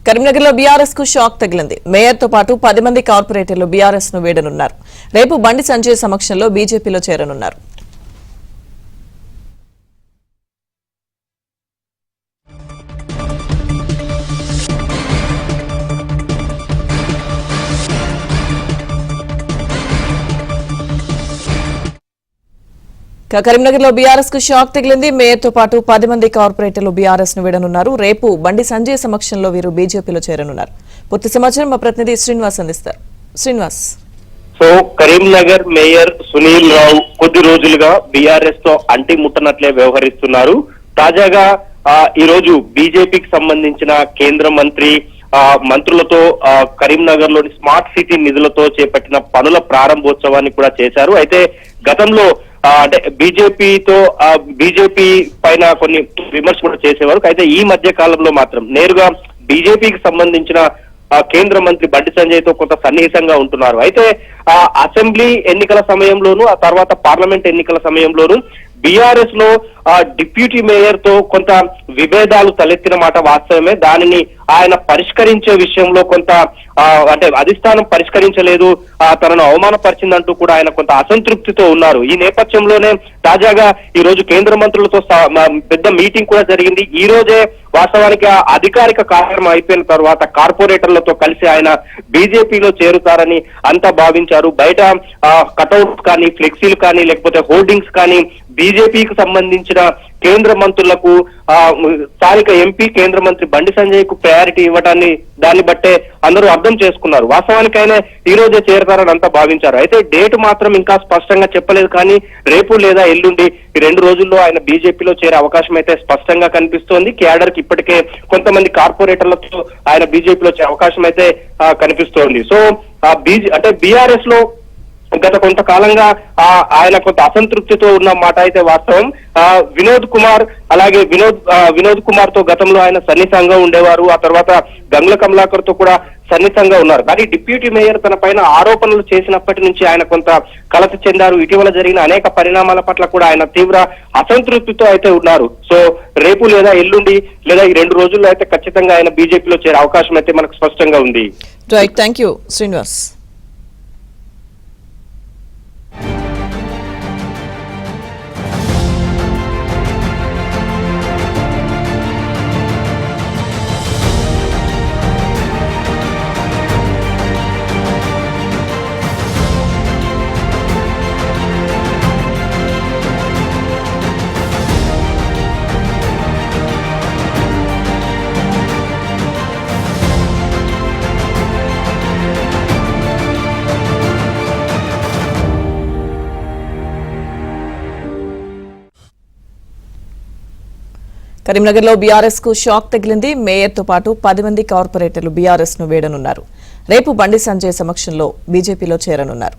కరీంనగర్లో బీఆర్ఎస్ కు షాక్ తగిలింది. మేయర్ తో పాటు 10 మంది కార్పొరేటర్లు బీఆర్ఎస్ ను వీడనున్నారు. రేపు బండి సంజయ్ సమక్షంలో బీజేపీలో చేరనున్నారు. కరీంనగర్లో బీఆర్ఎస్ కు షాక్ తగిలింది. మేయర్ తో పాటు 10 మంది కార్పొరేటర్లు బీఆర్ఎస్ ను వీడనున్నారు. రేపు బండి సంజయ్ సమక్షంలో వీరు బీజేపీలో చేరనున్నారు. పూర్తి సమాచారం మా ప్రతినిధి శ్రీనివాస్ అందిస్తారు. శ్రీనివాస్, సో కరీంనగర్ మేయర్ సునీల్ రావు కొద్ది రోజులుగా బీఆర్ఎస్ తో అంటి ముట్టనట్లే వ్యవహరిస్తున్నారు. తాజాగా ఈ రోజు బీజేపీకి సంబంధించిన కేంద్ర మంత్రులతో కరీంనగర్ లోని స్మార్ట్ సిటీ నిధులతో చేపట్టిన పనుల ప్రారంభోత్సవాన్ని కూడా చేశారు. అయితే గతంలో అంటే బీజేపీ పైన కొన్ని విమర్శలు కూడా చేసేవారు. అయితే ఈ మధ్య కాలంలో మాత్రం నేరుగా బీజేపీకి సంబంధించిన కేంద్ర మంత్రి బండి సంజయ్ తో కొంత సన్నిహితంగా ఉంటున్నారు. అయితే అసెంబ్లీ ఎన్నికల సమయంలోనూ ఆ తర్వాత పార్లమెంట్ ఎన్నికల సమయంలోనూ బీఆర్ఎస్ లో డిప్యూటీ మేయర్ తో కొంత విభేదాలు తలెత్తిన మాట వాస్తవమే. దానిని ఆయన పరిష్కరించే విషయంలో కొంత అంటే అధిష్టానం పరిష్కరించలేదు, తనను అవమానపరిచిందంటూ కూడా ఆయన కొంత అసంతృప్తితో ఉన్నారు. ఈ నేపథ్యంలోనే తాజాగా ఈ రోజు కేంద్ర మంత్రులతో పెద్ద మీటింగ్ కూడా జరిగింది. ఈ రోజే వాస్తవానికి అధికారిక కార్యక్రమం అయిపోయిన తర్వాత కార్పొరేటర్లతో కలిసి ఆయన బీజేపీలో చేరుతారని అంతా భావించారు. బయట కటౌట్స్ కానీ, ఫ్లెక్సీలు కానీ, లేకపోతే హోర్డింగ్స్ కానీ బీజేపీకి సంబంధించిన కేంద్ర మంత్రులకు స్థానిక ఎంపీ కేంద్ర మంత్రి బండి సంజయ్ కు ప్రయారిటీ ఇవ్వడాన్ని దాన్ని బట్టే అందరూ అర్థం చేసుకున్నారు. వాస్తవానికి ఆయన ఈ రోజే చేరతారని అంతా భావించారు. అయితే డేట్ మాత్రం ఇంకా స్పష్టంగా చెప్పలేదు. కానీ రేపు లేదా ఎల్లుండి ఈ 2 రోజుల్లో ఆయన బీజేపీలో చేరే అవకాశం అయితే స్పష్టంగా కనిపిస్తోంది. క్యాడర్ కి ఇప్పటికే కొంతమంది కార్పొరేటర్లతో ఆయన బీజేపీలో చేరే అవకాశం అయితే కనిపిస్తోంది. సో అంటే బీఆర్ఎస్ లో గత కొంతకాలంగా ఆయన కొంత అసంతృప్తితో ఉన్న మాట అయితే వాస్తవం. వినోద్ కుమార్ తో గతంలో ఆయన సన్నిహితంగా ఉండేవారు. ఆ తర్వాత గంగుల కమలాకర్ తో కూడా సన్నిహితంగా ఉన్నారు. కానీ డిప్యూటీ మేయర్ తన పైన ఆరోపణలు చేసినప్పటి నుంచి ఆయన కొంత కలత చెందారు. ఇటీవల జరిగిన అనేక పరిణామాల పట్ల కూడా ఆయన తీవ్ర అసంతృప్తితో అయితే ఉన్నారు. సో రేపు లేదా ఎల్లుండి లేదా ఈ 2 రోజుల్లో అయితే ఖచ్చితంగా ఆయన బీజేపీలో చేరే అవకాశం అయితే మనకు స్పష్టంగా ఉంది. Right, thank you Srinivas. కరీంనగర్లో బీఆర్ఎస్ కు షాక్ తగిలింది. మేయర్ తో పాటు 10 మంది కార్పొరేటర్లు బీఆర్ఎస్ ను వీడనున్నారు. రేపు బండి సంజయ్ సమక్షంలో బీజేపీలో చేరనున్నారు.